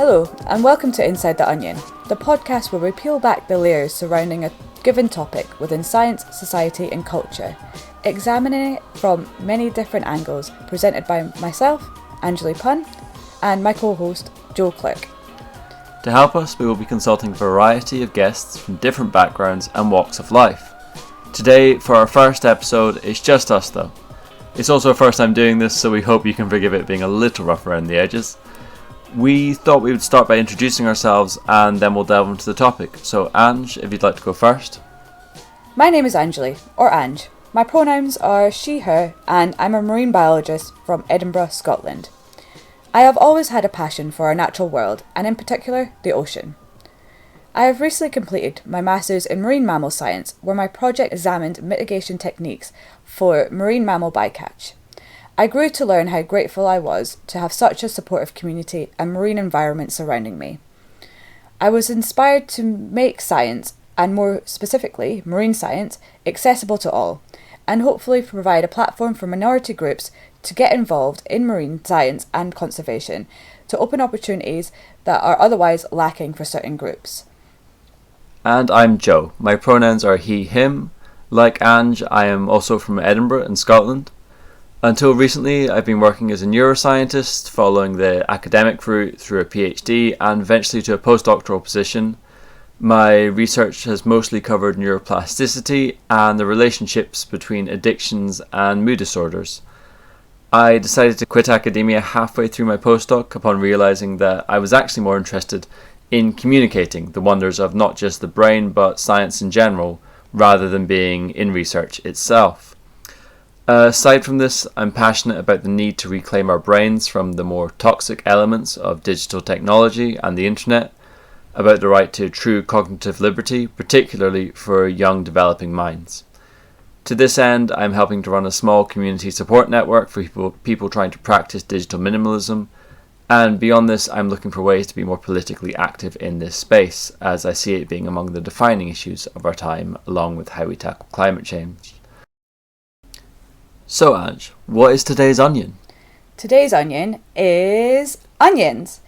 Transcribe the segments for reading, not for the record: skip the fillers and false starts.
Hello, and welcome to Inside the Onion, the podcast where we peel back the layers surrounding a given topic within science, society and culture, examining it from many different angles, presented by myself, Angeli Punn, and my co-host, Joe Clerk. To help us, we will be consulting a variety of guests from different backgrounds and walks of life. Today, for our first episode, it's just us though. It's also our first time doing this, so we hope you can forgive it being a little rough around the edges. We thought we would start by introducing ourselves and then we'll delve into the topic. So Ange, if you'd like to go first. My name is Angeli, or Ange. My pronouns are she, her, and I'm a marine biologist from Edinburgh, Scotland. I have always had a passion for our natural world, and in particular, the ocean. I have recently completed my Masters in Marine Mammal Science, where my project examined mitigation techniques for marine mammal bycatch. I grew to learn how grateful I was to have such a supportive community and marine environment surrounding me. I was inspired to make science, and more specifically marine science, accessible to all, and hopefully provide a platform for minority groups to get involved in marine science and conservation, to open opportunities that are otherwise lacking for certain groups. And I'm Joe. My pronouns are he, him. Like Ange, I am also from Edinburgh in Scotland. Until recently, I've been working as a neuroscientist, following the academic route through a PhD and eventually to a postdoctoral position. My research has mostly covered neuroplasticity and the relationships between addictions and mood disorders. I decided to quit academia halfway through my postdoc upon realising that I was actually more interested in communicating the wonders of not just the brain but science in general, rather than being in research itself. Aside from this, I'm passionate about the need to reclaim our brains from the more toxic elements of digital technology and the internet, about the right to true cognitive liberty, particularly for young developing minds. To this end, I'm helping to run a small community support network for people trying to practice digital minimalism, and beyond this, I'm looking for ways to be more politically active in this space, as I see it being among the defining issues of our time, along with how we tackle climate change. So Ange, what is today's onion? Today's onion is onions,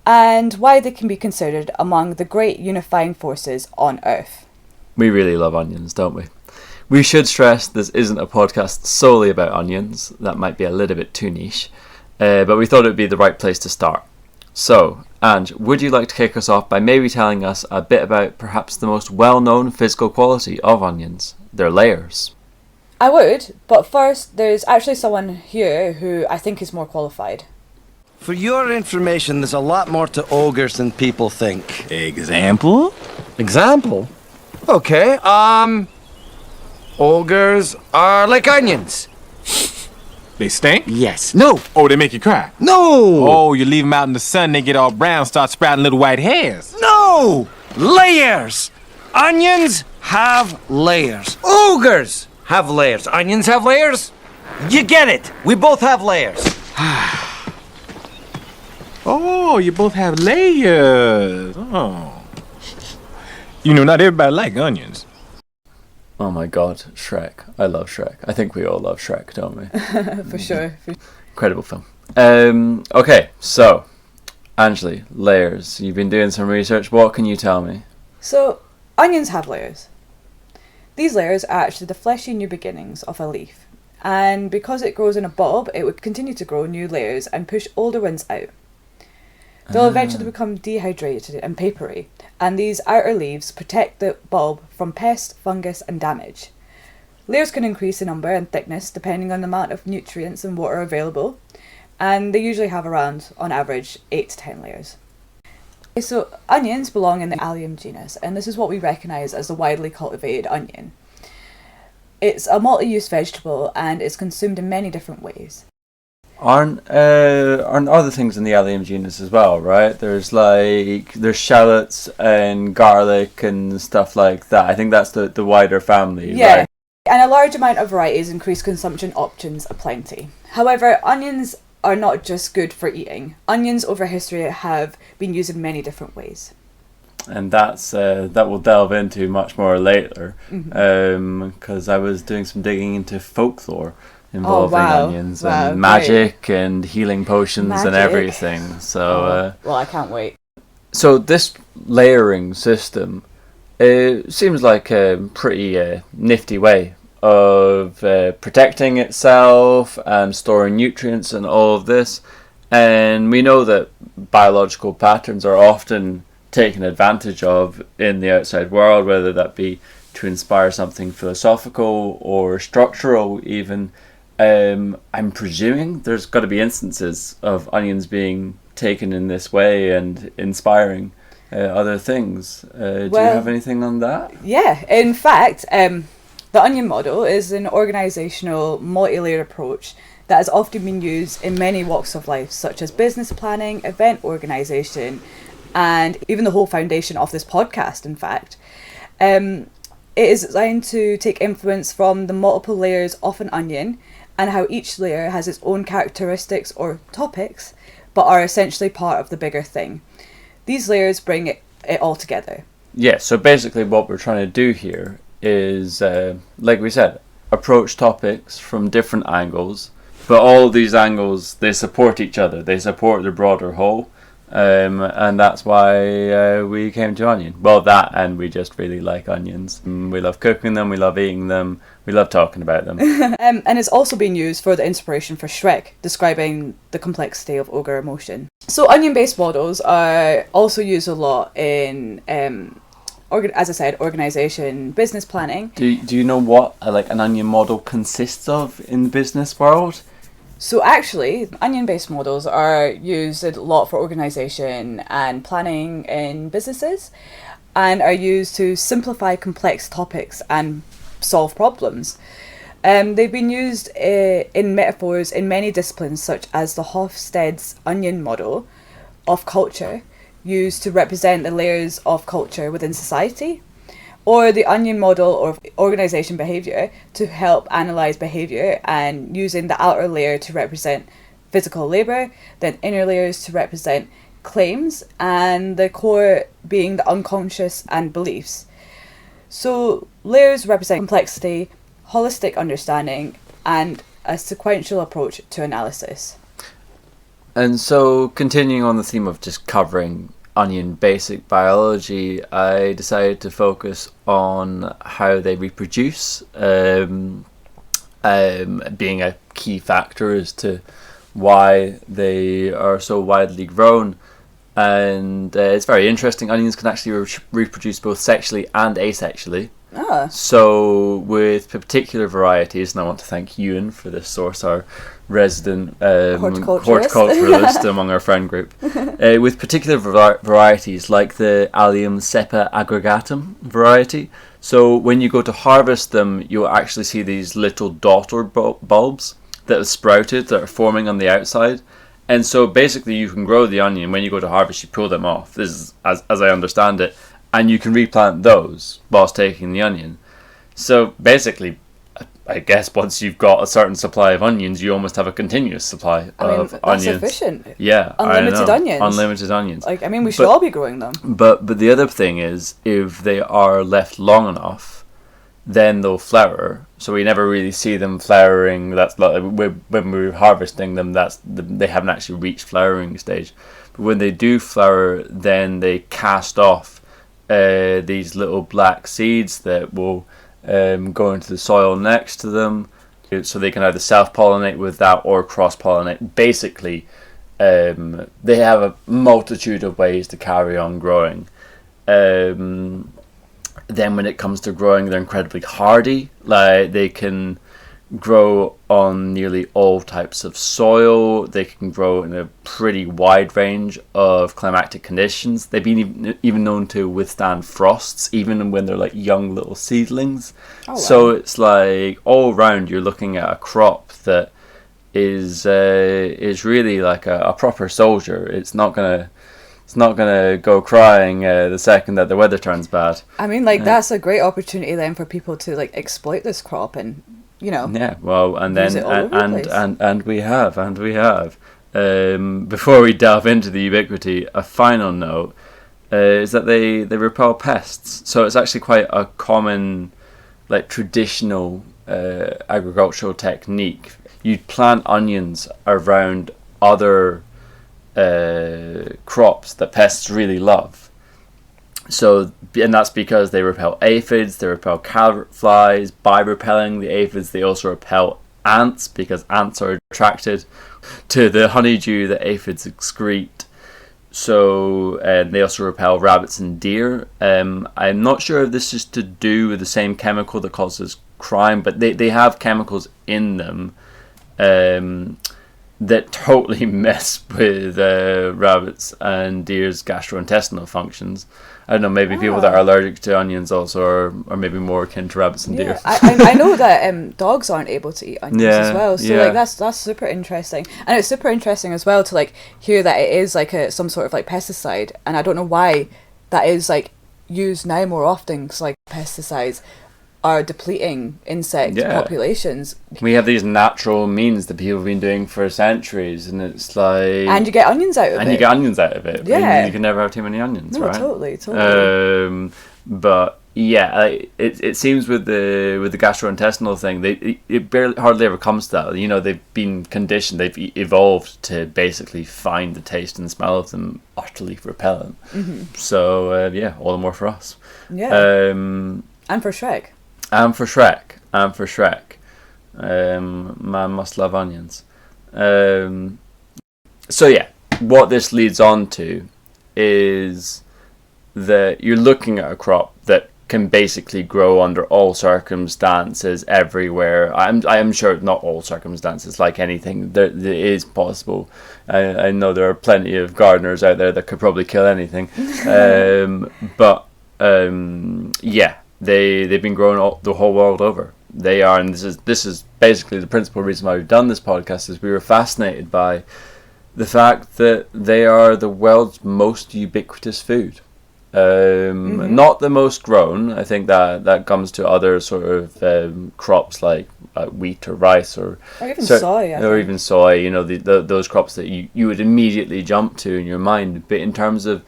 and why they can be considered among the great unifying forces on Earth. We really love onions, don't we? We should stress this isn't a podcast solely about onions. That might be a little bit too niche, but we thought it would be the right place to start. So, Ange, would you like to kick us off by maybe telling us a bit about perhaps the most well-known physical quality of onions, their layers? I would, but first there's actually someone here who I think is more qualified. For your information, there's a lot more to ogres than people think. Example? Example? Okay, ogres are like onions. They stink? Yes. No. Oh, they make you cry? No. Oh, you leave them out in the sun, they get all brown, start sprouting little white hairs. No. Layers. Onions have layers. Ogres have layers. Onions have layers. You get it. We both have layers. Oh, you both have layers. Oh. You know, not everybody like onions. Oh my god, Shrek. I love Shrek. I think we all love Shrek, don't we? For sure. Incredible film. Okay, so, Angeli, layers. You've been doing some research. What can you tell me? So, onions have layers. These layers are actually the fleshy new beginnings of a leaf. And because it grows in a bulb, it would continue to grow new layers and push older ones out. They'll eventually become dehydrated and papery, and these outer leaves protect the bulb from pest, fungus and damage. Layers can increase in number and thickness depending on the amount of nutrients and water available, and they usually have around, on average, 8 to 10 layers. So onions belong in the Allium genus, and this is what we recognise as the widely cultivated onion. It's a multi-use vegetable and is consumed in many different ways. Aren't other things in the Allium genus as well, right? There's shallots and garlic and stuff like that. I think that's the wider family, yeah, right? And a large amount of varieties increase consumption options aplenty. However, onions are not just good for eating. Onions over history have been used in many different ways. And that we'll delve into much more later, because I was doing some digging into folklore involving wow. onions Wow, and magic and healing potions and Magic. everything. So, Well, I can't wait. so this layering system, it seems like a pretty nifty way of protecting itself and storing nutrients and all of this. And we know that biological patterns are often taken advantage of in the outside world, whether that be to inspire something philosophical or structural even. I'm presuming there's got to be instances of onions being taken in this way and inspiring other things. Do you Well- have anything on that? Yeah, in fact, the onion model is an organisational, multi-layered approach that has often been used in many walks of life, such as business planning, event organisation, and even the whole foundation of this podcast, in fact. It is designed to take influence from the multiple layers of an onion and how each layer has its own characteristics or topics, but are essentially part of the bigger thing. These layers bring it all together. Yeah, so basically what we're trying to do here is, like we said, approach topics from different angles, but all these angles, they support each other, they support the broader whole, and that's why we came to onion. Well, that, and we just really like onions. We love cooking them, we love eating them, we love talking about them. And it's also been used for the inspiration for Shrek, describing the complexity of ogre emotion. So onion-based models are also used a lot in, as I said, organisation, business planning. Do you know what an onion model consists of in the business world? So actually, onion-based models are used a lot for organisation and planning in businesses, and are used to simplify complex topics and solve problems. They've been used in metaphors in many disciplines, such as the Hofstede's onion model of culture, used to represent the layers of culture within society, or the onion model of organisation behaviour to help analyse behaviour and using the outer layer to represent physical labour, then inner layers to represent claims, and the core being the unconscious and beliefs. So layers represent complexity, holistic understanding, and a sequential approach to analysis. And so, continuing on the theme of just covering onion basic biology, I decided to focus on how they reproduce, being a key factor as to why they are so widely grown. And it's very interesting. Onions can actually reproduce both sexually and asexually. So with particular varieties, and I want to thank Ewan for this source, our resident horticulturalist among our friend group. With particular varieties like the Allium cepa aggregatum variety, so when you go to harvest them, you'll actually see these little daughter bulbs that have sprouted, that are forming on the outside. And so basically you can grow the onion. When you go to harvest, you pull them off. This is, as I understand it, and you can replant those whilst taking the onion. So basically, I guess once you've got a certain supply of onions, you almost have a continuous supply of that's onions. Efficient. Yeah, Unlimited onions. Unlimited onions. We should all be growing them. But the other thing is, if they are left long enough, then they'll flower. So we never really see them flowering. That's like when we're harvesting them. They haven't actually reached flowering stage. But when they do flower, then they cast off these little black seeds that will go into the soil next to them, so they can either self-pollinate with that or cross-pollinate. Basically, they have a multitude of ways to carry on growing. Then when it comes to growing, they're incredibly hardy. Like, they can grow on nearly all types of soil. They can grow in a pretty wide range of climatic conditions. They've been even known to withstand frosts, even when they're like young little seedlings. Oh, wow. So it's like all around you're looking at a crop that is really like a proper soldier. It's not gonna go crying the second that the weather turns bad. I mean, that's a great opportunity then for people to exploit this crop and, Yeah, well, and then and we have. Before we delve into the ubiquity, a final note is that they repel pests. So it's actually quite a common, traditional agricultural technique you'd plant onions around other crops that pests really love. So, and that's because they repel aphids, they repel carrot flies. By repelling the aphids, they also repel ants, because ants are attracted to the honeydew that aphids excrete. So they also repel rabbits and deer. I'm not sure if this is to do with the same chemical that causes crime, but they have chemicals in them that totally mess with rabbits and deer's gastrointestinal functions. I don't know, maybe people that are allergic to onions also are maybe more akin to rabbits and deer. I know that dogs aren't able to eat onions as well, so like that's super interesting. And it's super interesting as well to like hear that it is like some sort of like pesticide, and I don't know why that is like used now more often, because like pesticides are depleting insect populations. We have these natural means that people have been doing for centuries, and it's like... And you get onions out of it. And you get onions out of it. Yeah. You can never have too many onions, no, right? Totally. But yeah, it seems with the gastrointestinal thing, it barely hardly ever comes to that. You know, they've been conditioned, they've evolved to basically find the taste and smell of them utterly repellent. Mm-hmm. So all the more for us. Yeah. And for Shrek. And for Shrek. Man must love onions. So yeah, what this leads on to is that you're looking at a crop that can basically grow under all circumstances everywhere. I am sure not all circumstances, like anything, there is possible. I know there are plenty of gardeners out there that could probably kill anything. They've been growing the whole world over. They are, and this is basically the principal reason why we've done this podcast, is we were fascinated by the fact that they are the world's most ubiquitous food. Not the most grown. I think that comes to other sort of crops like wheat or rice or even soy. Even soy. You know, those crops that you would immediately jump to in your mind. But in terms of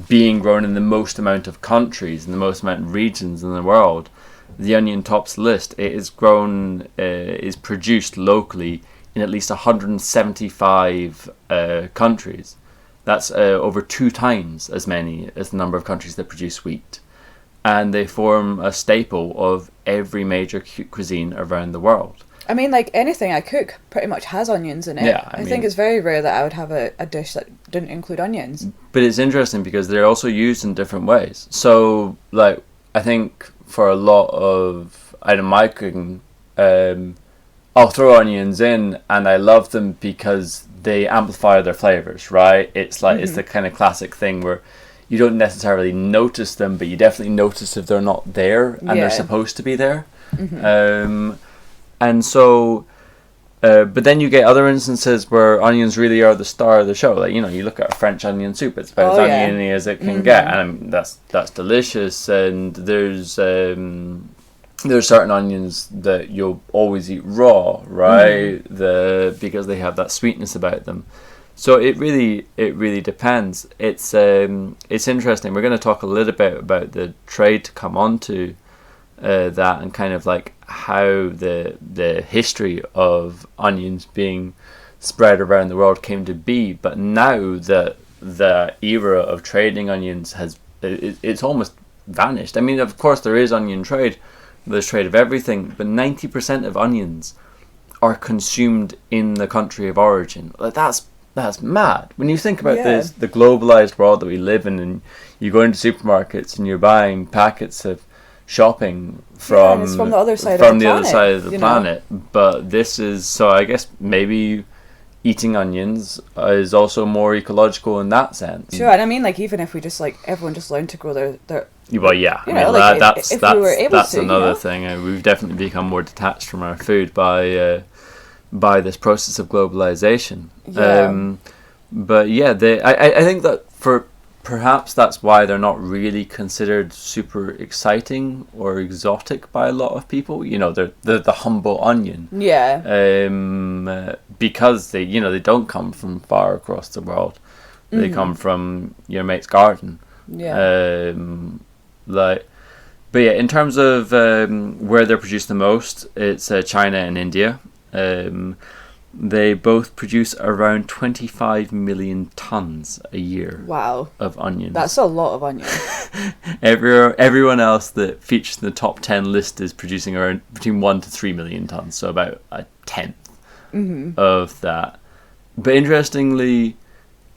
being grown in the most amount of countries and the most amount of regions in the world, the onion tops the list. It is grown, is produced locally in at least 175 countries. That's over 2 times as many as the number of countries that produce wheat. And they form a staple of every major cuisine around the world. I mean, like, anything I cook pretty much has onions in it. Yeah, I think it's very rare that I would have a dish that didn't include onions. But it's interesting because they're also used in different ways. So, like, I think for a lot of my cooking, I'll throw onions in and I love them because they amplify their flavors, right? It's like, it's the kind of classic thing where you don't necessarily notice them, but you definitely notice if they're not there and they're supposed to be there. And so, but then you get other instances where onions really are the star of the show. Like, you know, you look at a French onion soup; it's about as oniony as it can get, and I mean, that's delicious. And there's certain onions that you'll always eat raw, right? Because they have that sweetness about them. So it really depends. It's interesting. We're going to talk a little bit about the trade to come on to that, and kind of like how the history of onions being spread around the world came to be. But now that the era of trading onions it's almost vanished. I mean, of course there is onion trade, there's trade of everything, but 90% of onions are consumed in the country of origin. Like, that's mad. When you think about the globalized world that we live in, and you go into supermarkets and you're buying packets of shopping from the other side of the planet. But this is, so I guess maybe eating onions is also more ecological in that sense. Sure, and I mean, like, even if we just like everyone just learned to grow their well, yeah, I mean, like, that's to, another thing. We've definitely become more detached from our food by this process of globalization. But yeah, I think that perhaps that's why they're not really considered super exciting or exotic by a lot of people. You know, they're the humble onion. Yeah. Because they don't come from far across the world. They come from your mate's garden. Yeah. But yeah, in terms of where they're produced the most, it's China and India. they both produce around 25 million tons a year Wow. of onions. That's a lot of onion. Everyone else that features in the top 10 list is producing around between 1 to 3 million tons, so about a tenth of that. But interestingly,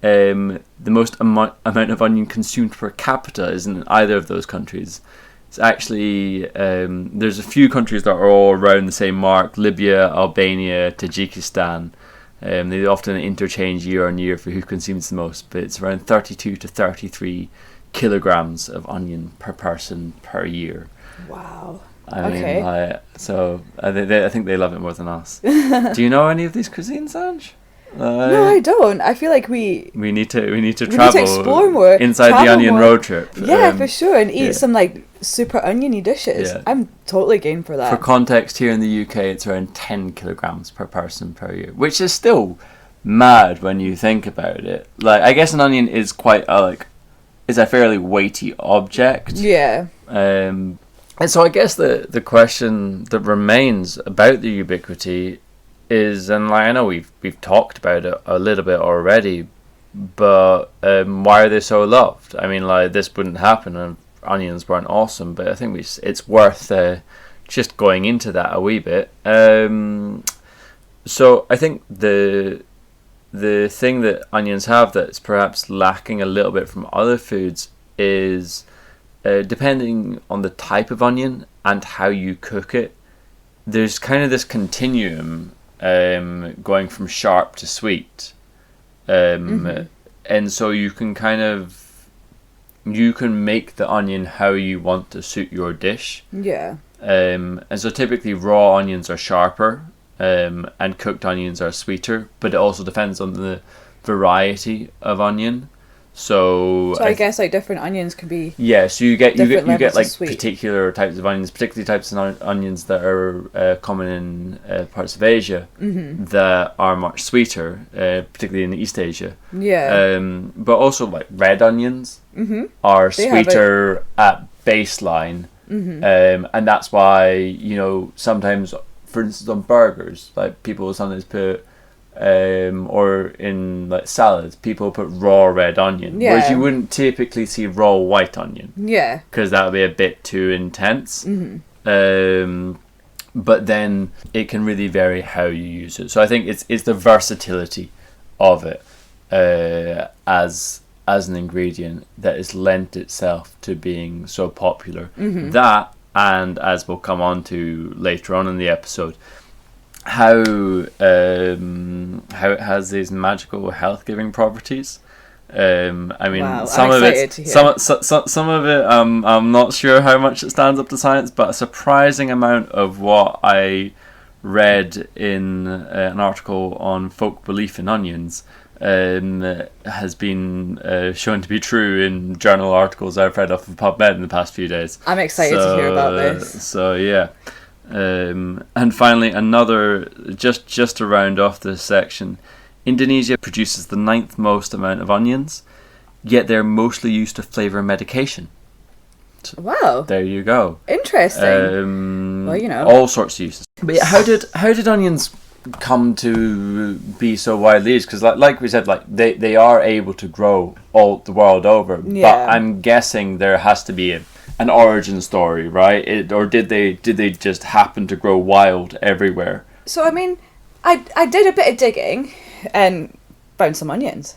the most amount of onion consumed per capita isn't in either of those countries. It's actually, there's a few countries that are all around the same mark: Libya, Albania, Tajikistan. They often interchange year on year for who consumes the most, but it's around 32 to 33 kilograms of onion per person per year. Wow. I mean, Okay. so I think they love it more than us. Do you know any of these cuisines, Ange? No, I don't. I feel like we need to need to travel explore more, inside the travel onion more. road trip. Yeah, for sure, and eat yeah. some like super oniony dishes. Yeah. I'm totally game for that. For context, here in the UK, it's around 10 kilograms per person per year, which is still mad when you think about it. Like, I guess an onion is quite is a fairly weighty object. Yeah. And so I guess the question that remains about the ubiquity is, and I know we've talked about it a little bit already, but why are they so loved? I mean, like, this wouldn't happen if onions weren't awesome, but I think it's worth just going into that a wee bit. So I think the thing that onions have that's perhaps lacking a little bit from other foods is, depending on the type of onion and how you cook it, there's kind of this continuum going from sharp to sweet. And so you can make the onion how you want to suit your dish. Yeah. And so typically raw onions are sharper, and cooked onions are sweeter, but it also depends on the variety of onion. So I guess like different onions can be. Yeah, so you get levels of like sweet. particular types of onions, particularly types of onions that are common in parts of Asia that are much sweeter, particularly in East Asia. Yeah. But also like red onions are They have sweeter at baseline, and that's why sometimes, for instance, on burgers, like people will sometimes put. Or in like salads, people put raw red onion, whereas you wouldn't typically see raw white onion. Yeah. Because that would be a bit too intense. But then it can really vary how you use it. So I think it's the versatility of it as an ingredient that has lent itself to being so popular. That, and as we'll come on to later on in the episode, how it has these magical health-giving properties. I mean, Wow, some I'm of excited it, to hear. some of it, I'm not sure how much it stands up to science, but a surprising amount of what I read in an article on folk belief in onions has been shown to be true in journal articles I've read off of PubMed in the past few days. I'm excited to hear about this. So yeah. And finally, another, just to round off this section, Indonesia produces the 9th most amount of onions, yet they're mostly used to flavour medication. So Wow. there you go. Interesting. Well, all sorts of uses. But yeah, how did onions come to be so widely used? Because like we said, like they are able to grow all the world over. Yeah. But I'm guessing there has to be an origin story, right? Or did they just happen to grow wild everywhere? So I mean, I did a bit of digging and found some onions.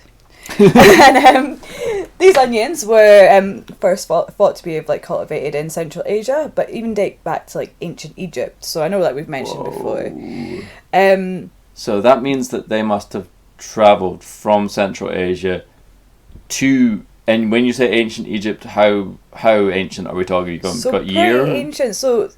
And these onions were first thought to be cultivated in Central Asia, but even date back to like ancient Egypt. So I know that we've mentioned before. So that means that they must have travelled from Central Asia to. And when you say ancient Egypt, how ancient are we talking? Got year? Pretty ancient. So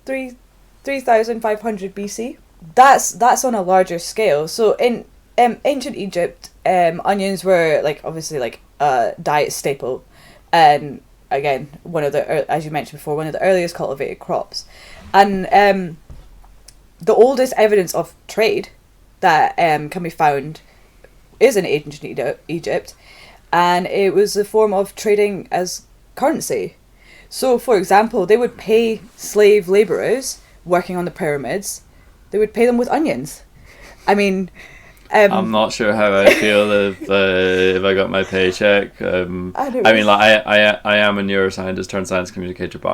3,500 BC. That's on a larger scale. So in ancient Egypt, onions were obviously a diet staple, and again one of the, as you mentioned before, one of the earliest cultivated crops, and the oldest evidence of trade that can be found is in ancient Egypt. And it was a form of trading as currency. So, for example, they would pay slave labourers working on the pyramids, they would pay them with onions. I mean, I'm not sure how I feel if I got my paycheck. I mean, like I am a neuroscientist turned science communicator, but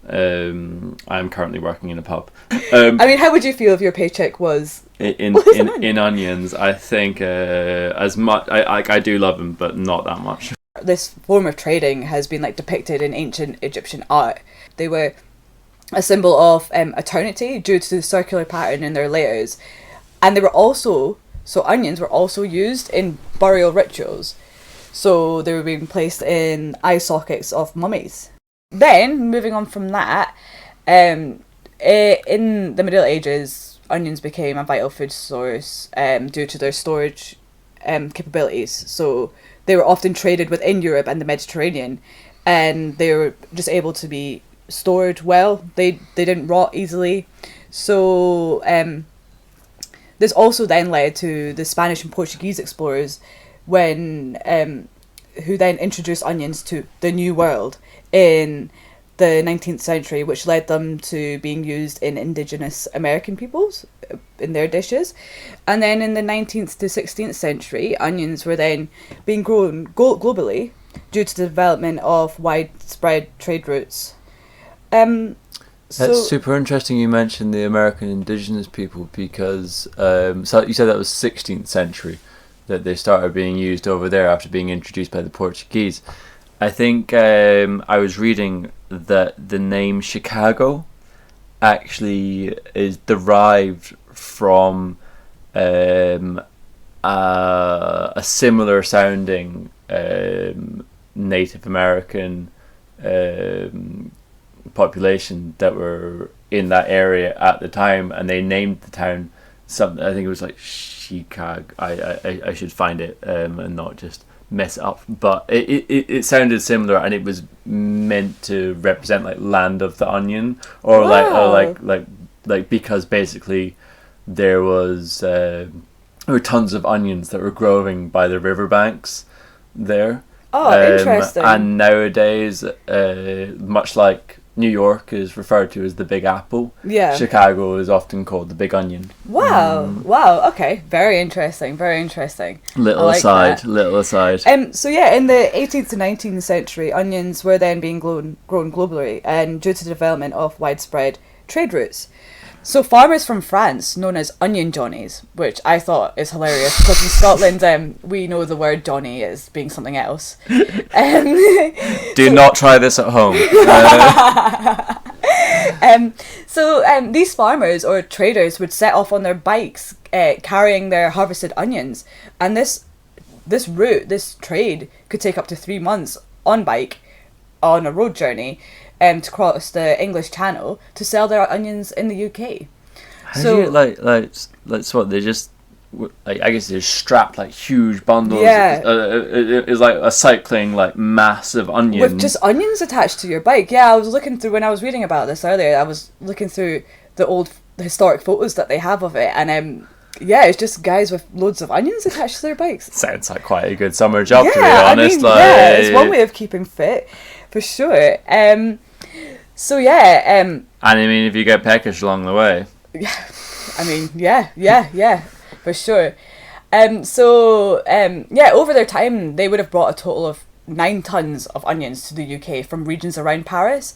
I'm currently working in a pub. I mean, how would you feel if your paycheck was in onions? I think as much I do love them, but not that much. This form of trading has been like depicted in ancient Egyptian art. They were a symbol of eternity due to the circular pattern in their layers, and they were also onions were also used in burial rituals. So they were being placed in eye sockets of mummies. Then, moving on from that, in the Middle Ages, onions became a vital food source due to their storage capabilities. So they were often traded within Europe and the Mediterranean, and they were just able to be stored well. They didn't rot easily. So this also then led to the Spanish and Portuguese explorers who then introduced onions to the New World in the 19th century, which led them to being used in indigenous American peoples in their dishes. And then in the 19th to 16th century, onions were then being grown globally due to the development of widespread trade routes. That's super interesting you mentioned the American indigenous people, because so you said that was 16th century that they started being used over there after being introduced by the Portuguese. I think I was reading that the name Chicago actually is derived from a similar sounding Native American population that were in that area at the time, and they named the town something. I think it was like Chicago. I should find it and not just mess it up, but it sounded similar, and it was meant to represent like land of the onion, or like because basically there were tons of onions that were growing by the riverbanks there. Interesting. And nowadays, much like New York is referred to as the Big Apple, Chicago is often called the Big Onion. Wow, okay. Very interesting. Little aside. So yeah, in the 18th to 19th century, onions were then being grown globally, and due to the development of widespread trade routes. So farmers from France, known as onion Johnnies, which I thought is hilarious because in Scotland we know the word Johnny as being something else. Do not try this at home. These farmers or traders would set off on their bikes carrying their harvested onions, and this trade could take up to 3 months on bike on a road journey to cross the English Channel to sell their onions in the UK. How do you, like what they just, like, I guess they're strapped like huge bundles. Yeah, it's like a cycling like massive onion with just onions attached to your bike. Yeah, I was looking through when I was reading about this earlier. I was looking through the old historic photos that they have of it, and it's just guys with loads of onions attached to their bikes. Sounds like quite a good summer job, to be I honest. mean, it's one way of keeping fit, for sure. And I mean, if you get peckish along the way. I mean, yeah, for sure. Over their time, they would have brought a total of 9 tons of onions to the UK from regions around Paris.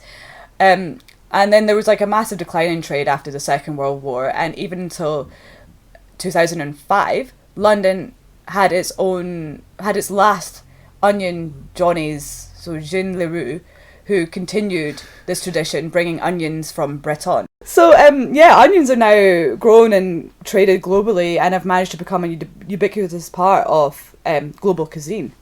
And then there was like a massive decline in trade after the Second World War, and even until 2005, London had its last onion Johnnies, so Jean Leroux, who continued this tradition, bringing onions from Breton. So, onions are now grown and traded globally and have managed to become a ubiquitous part of global cuisine.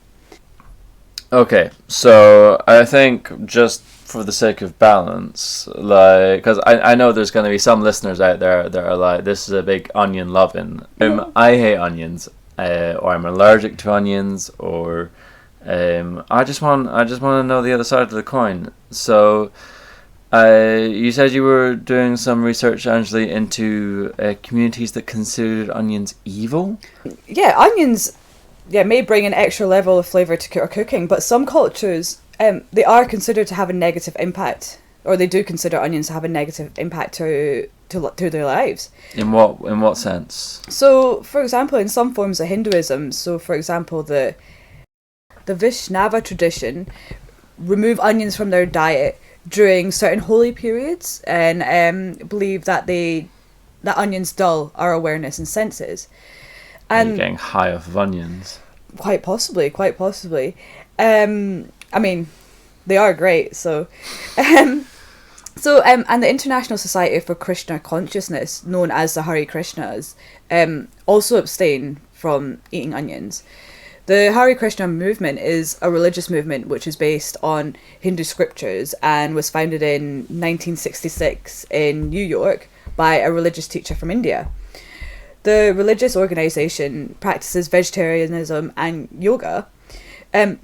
Okay, so I think just for the sake of balance, like, because I know there's going to be some listeners out there that are like, this is a big onion loving. I hate onions, or I'm allergic to onions, or I just want to know the other side of the coin. So, you said you were doing some research, Anjali, into communities that considered onions evil? Yeah, onions may bring an extra level of flavour to our cooking, but some cultures, they are considered to have a negative impact, or they do consider onions to have a negative impact to to their lives. In what sense? So, for example, in some forms of Hinduism, so for example, the Vaishnava tradition remove onions from their diet during certain holy periods and believe that onions dull our awareness and senses. And you're getting high off of onions. Quite possibly. I mean, they are great. So, and the International Society for Krishna Consciousness, known as the Hare Krishnas, also abstain from eating onions. The Hare Krishna movement is a religious movement which is based on Hindu scriptures and was founded in 1966 in New York by a religious teacher from India. The religious organisation practices vegetarianism and yoga.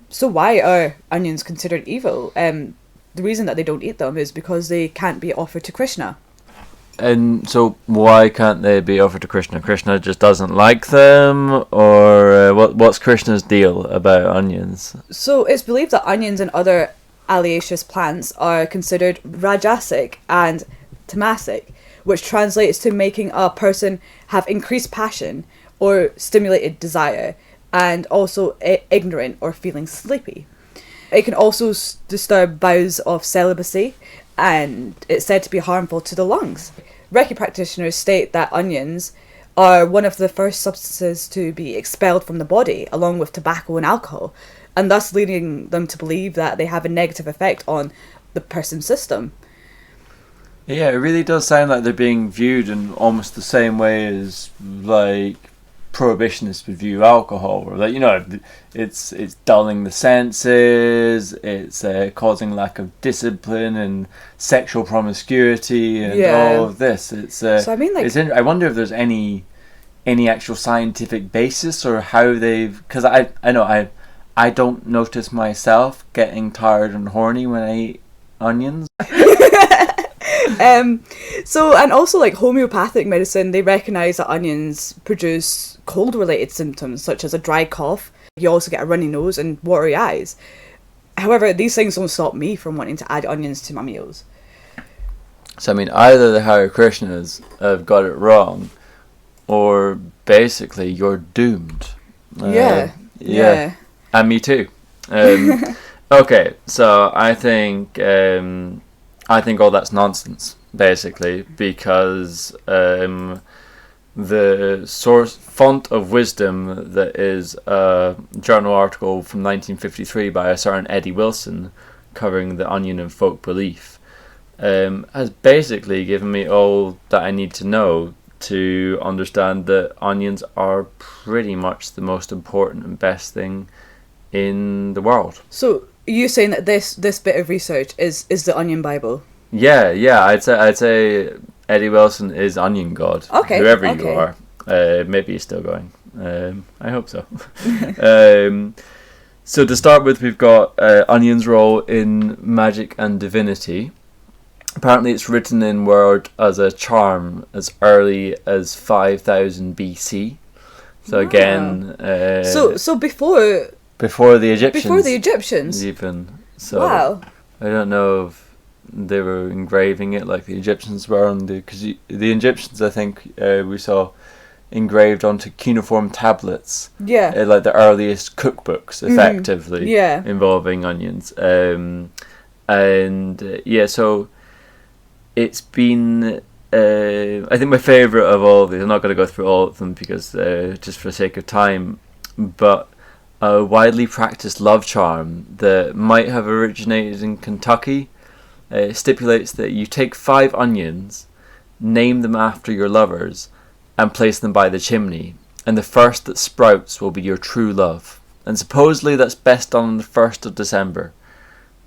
So why are onions considered evil? The reason that they don't eat them is because they can't be offered to Krishna. And so why can't they be offered to Krishna? Krishna just doesn't like them? Or what's Krishna's deal about onions? So it's believed that onions and other alliaceous plants are considered rajasic and tamasic, which translates to making a person have increased passion or stimulated desire, and also ignorant or feeling sleepy. It can also disturb vows of celibacy, and it's said to be harmful to the lungs. Reiki practitioners state that onions are one of the first substances to be expelled from the body, along with tobacco and alcohol, and thus leading them to believe that they have a negative effect on the person's system. Yeah, it really does sound like they're being viewed in almost the same way as, like, prohibitionists would view alcohol, or it's dulling the senses, it's causing lack of discipline and sexual promiscuity and all of this. So I mean, I wonder if there's any actual scientific basis or how they've, because I don't notice myself getting tired and horny when I eat onions. So, and also like homeopathic medicine, they recognise that onions produce cold related symptoms such as a dry cough. You also get a runny nose and watery eyes. However, these things don't stop me from wanting to add onions to my meals. So I mean, either the Hare Krishnas have got it wrong, or basically you're doomed. Yeah. And me too. Okay, so I think all that's nonsense, basically, because the font of wisdom that is a journal article from 1953 by a certain Eddie Wilson covering the onion and folk belief has basically given me all that I need to know to understand that onions are pretty much the most important and best thing in the world. So you're saying that this bit of research is the Onion Bible? Yeah, I'd say Eddie Wilson is Onion God. Okay, whoever you are. Maybe he's still going. I hope so. So to start with, we've got Onion's role in magic and divinity. Apparently it's written in word as a charm as early as 5000 BC. So again... So before the Egyptians. Before the Egyptians? Even. So wow. I don't know if they were engraving it like the Egyptians were on because the Egyptians, I think, we saw engraved onto cuneiform tablets. Yeah. Like the earliest cookbooks, effectively. Yeah. Involving onions. So it's been. I think my favourite of all of these. I'm not going to go through all of them because just for the sake of time, but a widely practiced love charm that might have originated in Kentucky. Stipulates that you take 5 onions, name them after your lovers, and place them by the chimney, and the first that sprouts will be your true love. And supposedly that's best done on the 1st of December.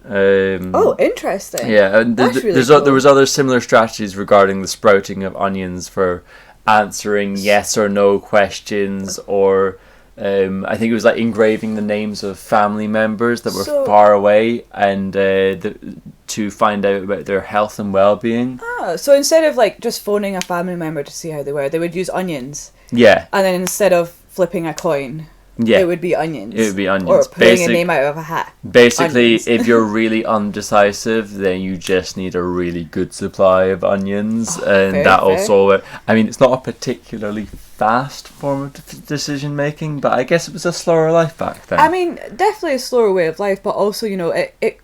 Interesting. Yeah, and That's really cool. There was other similar strategies regarding the sprouting of onions for answering yes or no questions, or I think it was like engraving the names of family members that were far away, and to find out about their health and well-being. So instead of like just phoning a family member to see how they were, they would use onions. Yeah. And then instead of flipping a coin, Yeah. it would be onions. It would be onions. Or pulling a name out of a hat. Basically, Onions. if you're really undecisive, then you just need a really good supply of onions, and fair, that'll fair. solve it. I mean, it's not a particularly fast form of decision making, but I guess it was a slower life back then. I mean, definitely a slower way of life, but also, you know, it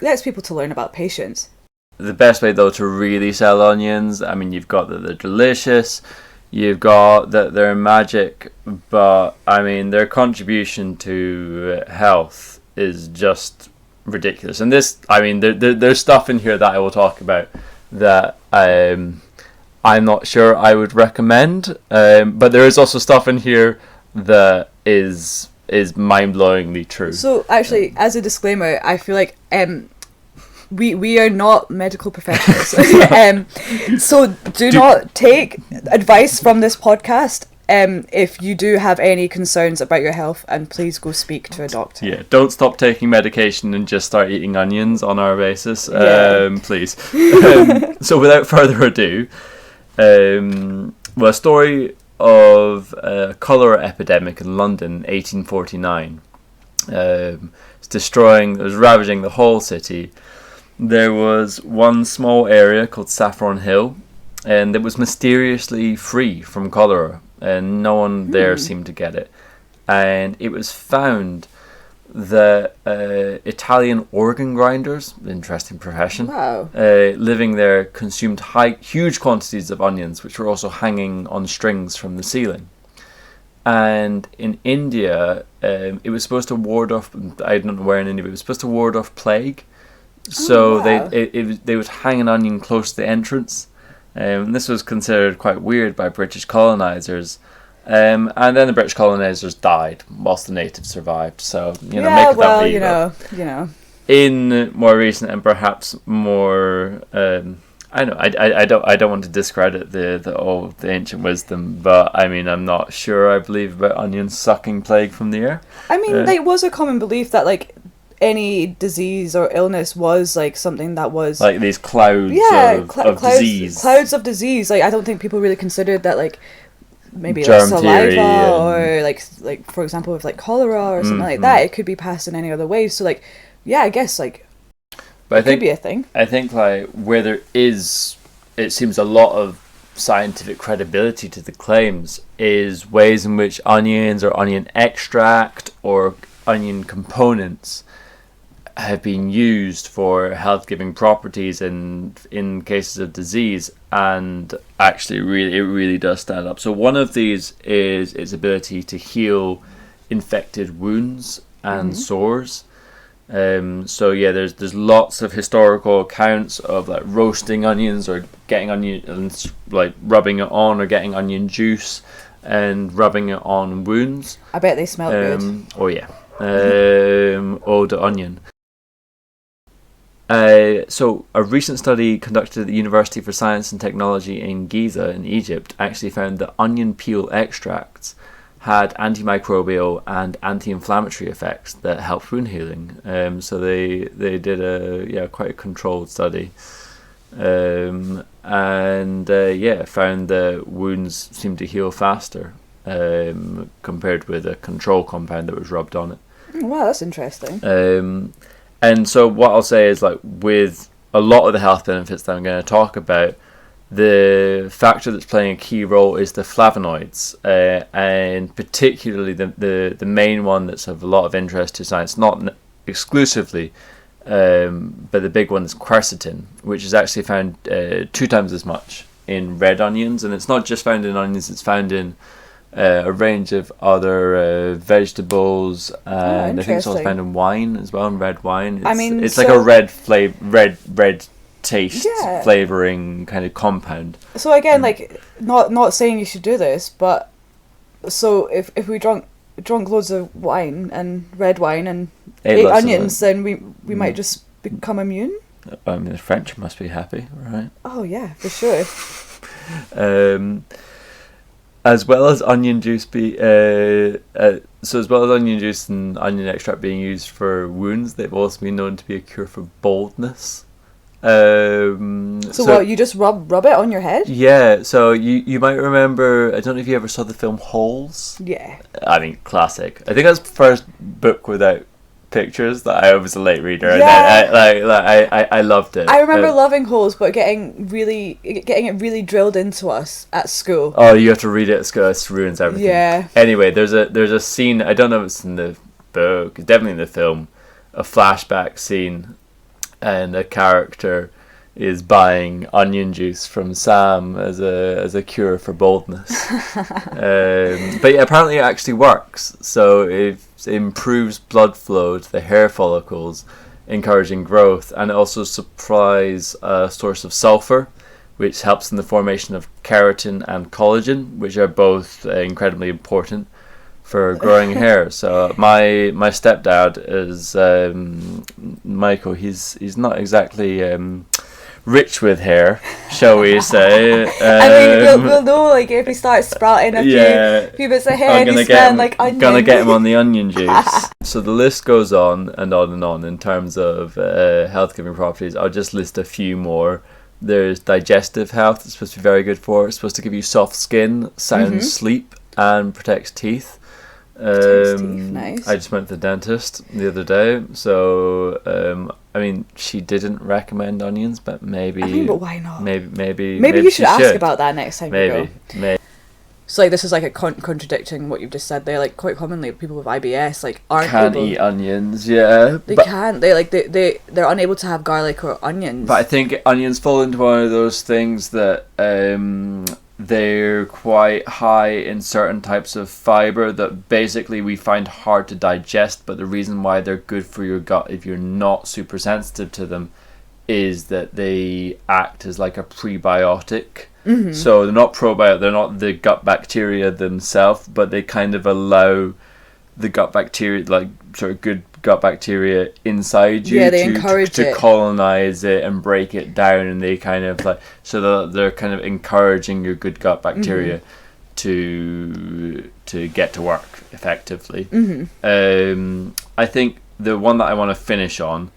lets people to learn about patience. The best way, though, to really sell onions, I mean, you've got that they're delicious, you've got that they're magic, but, I mean, their contribution to health is just ridiculous. And this, I mean, there's stuff in here that I will talk about that I'm not sure I would recommend, but there is also stuff in here that is mind-blowingly true. So, actually, as a disclaimer, I feel like we are not medical professionals. So do not take advice from this podcast if you do have any concerns about your health, and please go speak to a doctor. Yeah, don't stop taking medication and just start eating onions on our basis, Yeah. please. So without further ado, a story of a cholera epidemic in London, 1849. It was ravaging the whole city. There was one small area called Saffron Hill, and it was mysteriously free from cholera, and no one there seemed to get it. And it was found that Italian organ grinders, interesting profession, Wow. living there consumed huge quantities of onions, which were also hanging on strings from the ceiling. And in India, it was supposed to ward off, I don't know where in India, but it was supposed to ward off plague. So wow. they would hang an onion close to the entrance. This was considered quite weird by British colonisers. And then the British colonisers died whilst the natives survived. So, make it that way you go. you know. In more recent and perhaps more, I don't want to discredit the ancient wisdom, but I mean, I'm not sure I believe about onions sucking plague from the air. I mean, there was a common belief that, like, any disease or illness was, like, something that was... Like these clouds of disease. Clouds of disease. Like, I don't think people really considered that, like, maybe Germ like theory saliva or, like for example, with, like, cholera or something like that, it could be passed in any other way. So, like, yeah, I guess, like, but could be a thing. I think, like, where there is, it seems, a lot of scientific credibility to the claims is ways in which onions or onion extract or onion components have been used for health-giving properties in cases of disease, and actually it really does stand up. So one of these is its ability to heal infected wounds and sores. So yeah, there's lots of historical accounts of, like, roasting onions or getting onions, like, rubbing it on, or getting onion juice and rubbing it on wounds. I bet they smell good. Oh yeah. Eau de onion. So a recent study conducted at the University for Science and Technology in Giza in Egypt actually found that onion peel extracts had antimicrobial and anti-inflammatory effects that helped wound healing. So they did quite a controlled study, and found that wounds seemed to heal faster compared with a control compound that was rubbed on it. Wow, that's interesting. And so what I'll say is, like, with a lot of the health benefits that I'm going to talk about, the factor that's playing a key role is the flavonoids, and particularly the main one that's of a lot of interest to science, not exclusively, but the big one is quercetin, which is actually found 2 times as much in red onions, and it's not just found in onions, it's found in a range of other vegetables, and I think it's also found in wine as well, in red wine. It's like a red taste flavoring kind of compound. So again, like, not saying you should do this, but so if we drunk loads of wine and red wine and ate onions, then we might just become immune. I mean, the French must be happy, right? Oh yeah, for sure. As well as onion juice as well as onion juice and onion extract being used for wounds, they've also been known to be a cure for baldness. So what, you just rub it on your head? Yeah, so you might remember, I don't know if you ever saw the film Holes. Yeah. I mean, classic. I think that's the first book without pictures that I was a late reader, Yeah. and I loved it. I remember loving Holes, but getting it really drilled into us at school. Oh, you have to read it at school. It ruins everything. Yeah. Anyway, there's a scene. I don't know if it's in the book. It's definitely in the film. A flashback scene, and a character is buying onion juice from Sam as a cure for baldness. But yeah, apparently it actually works. So it improves blood flow to the hair follicles, encouraging growth, and it also supplies a source of sulfur, which helps in the formation of keratin and collagen, which are both incredibly important for growing hair. So my stepdad is Michael. He's not exactly rich with hair, shall we say. I mean, we'll know, like, if he starts sprouting a few bits of hair and he's smelling like onion. Gonna get him on the onion juice. So the list goes on and on and on in terms of health-giving properties. I'll just list a few more. There's digestive health. It's supposed to be very good for. It's supposed to give you soft skin, sound sleep, and protects teeth. Nice. I just went to the dentist the other day, so I mean, she didn't recommend onions, but maybe. I mean, but why not? Maybe you should ask about that next time you go. Maybe. So like, this is like a contradicting what you've just said there. Like, quite commonly, people with IBS like aren't can't able, eat onions. Yeah, they can't. They're unable to have garlic or onions. But I think onions fall into one of those things that they're quite high in certain types of fiber that basically we find hard to digest, but the reason why they're good for your gut if you're not super sensitive to them is that they act as like a prebiotic. So they're not probiotic, they're not the gut bacteria themselves, but they kind of allow the gut bacteria, like sort of good gut bacteria inside you, they encourage to it, colonize it and break it down, and they kind of like, so they're kind of encouraging your good gut bacteria to get to work effectively. I think the one that I want to finish on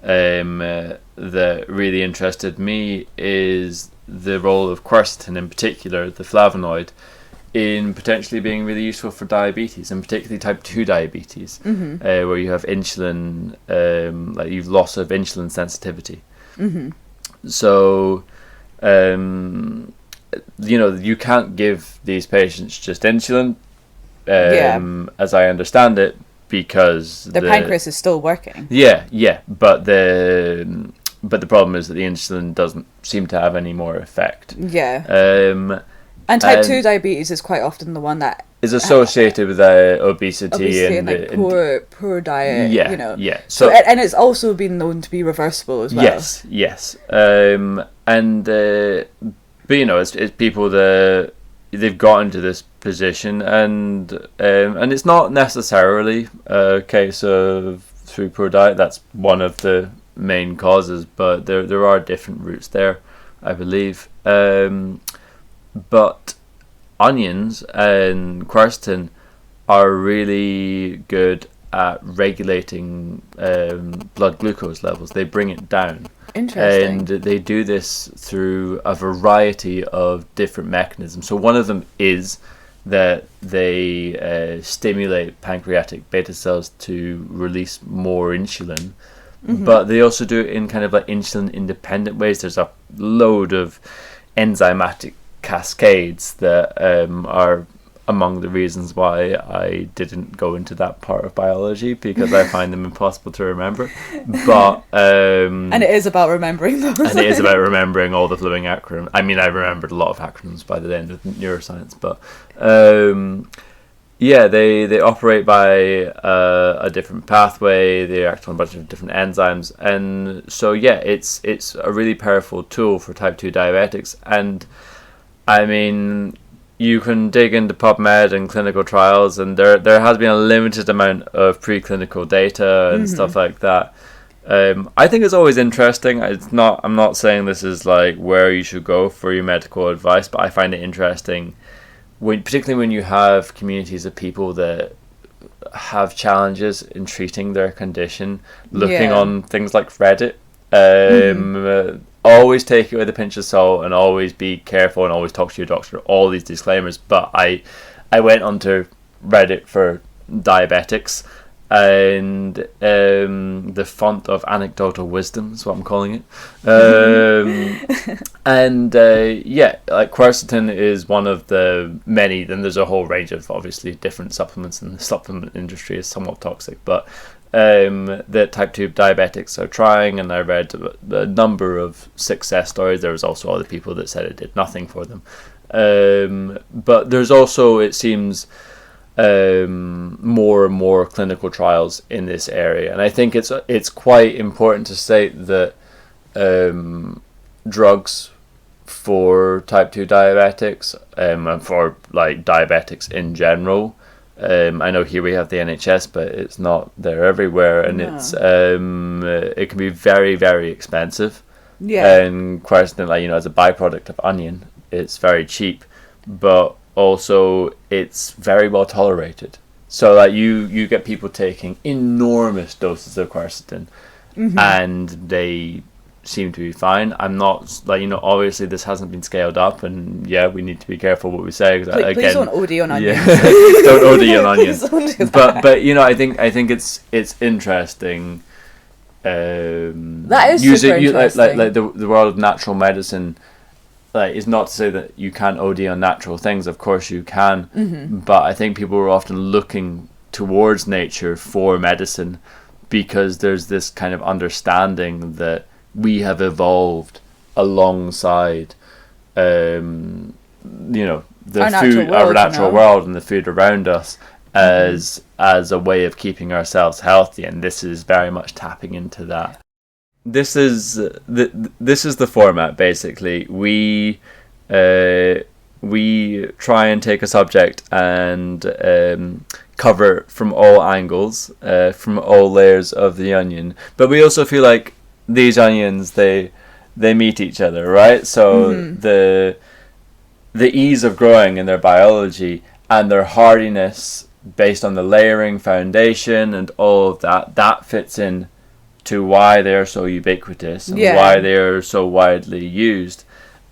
that really interested me is the role of quercetin, in particular the flavonoid, in potentially being really useful for diabetes, and particularly type 2 diabetes, where you have insulin, like you've loss of insulin sensitivity. So, you can't give these patients just insulin, as I understand it, because the pancreas is still working. But the problem is that the insulin doesn't seem to have any more effect. And type 2 diabetes is quite often the one that is associated with obesity and like poor diet. So and it's also been known to be reversible as well. Yes. It's people that they've got into this position, and it's not necessarily a case of through poor diet. That's one of the main causes, but there are different routes there, I believe. But onions and quercetin are really good at regulating blood glucose levels. They bring it down. Interesting. And they do this through a variety of different mechanisms. So one of them is that they stimulate pancreatic beta cells to release more insulin. But they also do it in kind of like insulin independent ways. There's a load of enzymatic cascades that are among the reasons why I didn't go into that part of biology, because I find them impossible to remember. But and it is about remembering those. And it is about remembering all the fluent acronyms. I mean, I remembered a lot of acronyms by the end of neuroscience, but they operate by a different pathway. They act on a bunch of different enzymes, and so it's a really powerful tool for type 2 diabetics. And I mean, you can dig into PubMed and clinical trials, and there has been a limited amount of preclinical data and stuff like that. I think it's always interesting. I'm not saying this is like where you should go for your medical advice, but I find it interesting, particularly when you have communities of people that have challenges in treating their condition, looking on things like Reddit Always take it with a pinch of salt, and always be careful, and always talk to your doctor. All these disclaimers. But I went onto Reddit for diabetics, and the font of anecdotal wisdom is what I'm calling it. And like quercetin is one of the many. Then there's a whole range of obviously different supplements, and the supplement industry is somewhat toxic, but that type 2 diabetics are trying, and I read a number of success stories. There was also other people that said it did nothing for them, but there's also, it seems, more and more clinical trials in this area, and I think it's quite important to state that drugs for type 2 diabetics, and for like diabetics in general, I know here we have the NHS, but it's not there everywhere, and it's it can be very, very expensive. And quercetin, like, as a byproduct of onion, it's very cheap, but also it's very well tolerated. So like you get people taking enormous doses of quercetin, and they seem to be fine. I'm not like, obviously this hasn't been scaled up, and we need to be careful what we say, because again, please don't OD on onions. Don't OD on onions. But I think it's interesting. That is using super interesting. like the world of natural medicine. Like, it's not to say that you can't OD on natural things. Of course you can, but I think people are often looking towards nature for medicine, because there's this kind of understanding that we have evolved alongside, our natural world and the food around us as a way of keeping ourselves healthy, and this is very much tapping into that. This is the format, basically. We try and take a subject and cover it from all angles, from all layers of the onion, but we also feel like these onions, they meet each other, right? So the ease of growing in their biology and their hardiness based on the layering foundation and all of that fits in to why they're so ubiquitous and why they're so widely used.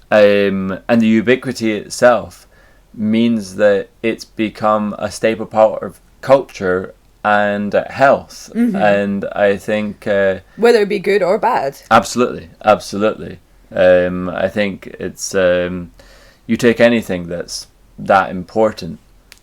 And the ubiquity itself means that it's become a staple part of culture and health. And I think whether it be good or bad, absolutely I think it's you take anything that's that important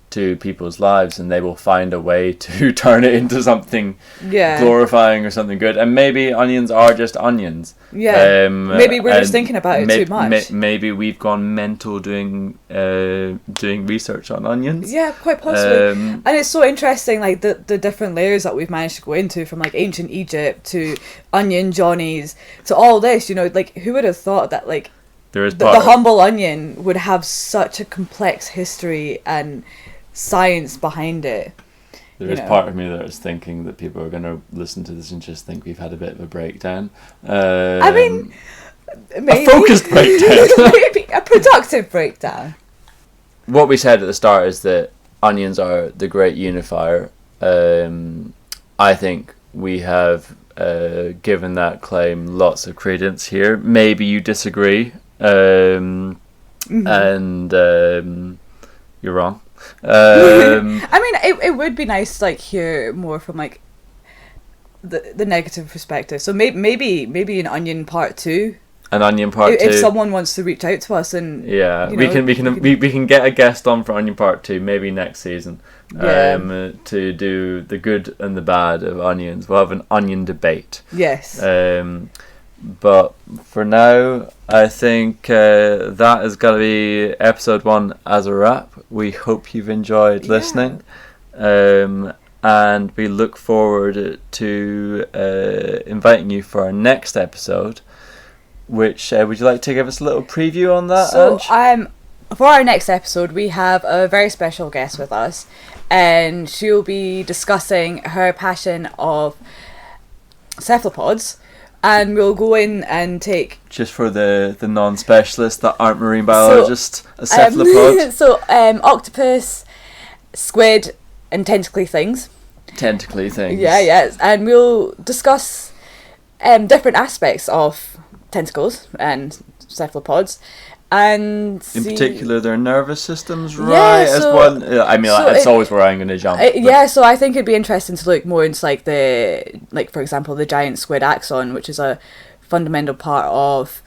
to people's lives, and they will find a way to turn it into something glorifying or something good. And maybe onions are just onions. Maybe we're just thinking about it too much. Maybe we've gone mental doing research on onions. Yeah, quite possibly. And it's so interesting, like the different layers that we've managed to go into, from like ancient Egypt to onion johnnies to all this. Like, who would have thought that like the humble onion would have such a complex history and science behind it. There's part of me that is thinking that people are going to listen to this and just think we've had a bit of a breakdown. I mean, maybe. A focused breakdown. Maybe a productive breakdown. What we said at the start is that onions are the great unifier. I think we have given that claim lots of credence here. Maybe you disagree, and you're wrong. I mean, it would be nice to like hear more from like the negative perspective. So maybe an onion part 2. An onion part 2. If someone wants to reach out to us, and we can get a guest on for onion part 2 maybe next season. To do the good and the bad of onions. We'll have an onion debate. Yes. But for now, I think that is going to be episode 1 as a wrap. We hope you've enjoyed listening, and we look forward to inviting you for our next episode. Which would you like to give us a little preview on that? So, for our next episode, we have a very special guest with us, and she'll be discussing her passion of cephalopods. And we'll go in and take... Just for the non-specialists that aren't marine biologists, a cephalopod. Octopus, squid, and tentacly things. Tentacly things. Yeah. And we'll discuss different aspects of tentacles and cephalopods, and In particular, their nervous systems, Yeah, right? As so- one, I mean, so it's it- always where I'm going to jump. but- yeah, so I think it'd be interesting to look more into like for example, the giant squid axon, which is a fundamental part of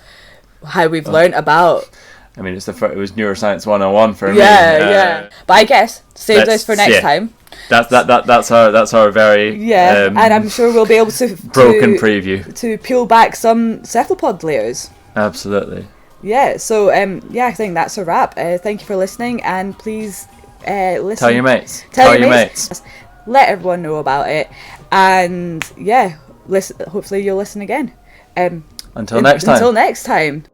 how we've learned about. I mean, it was neuroscience 101 for me. Yeah. But I guess save this for next time. That's our very Yeah, and I'm sure we'll be able to broken preview. to peel back some cephalopod layers. Absolutely. Yeah, so I think that's a wrap. Thank you for listening, and please listen. Tell your mates. Tell your mates. Let everyone know about it, and listen. Hopefully, you'll listen again. Until next time. Until next time.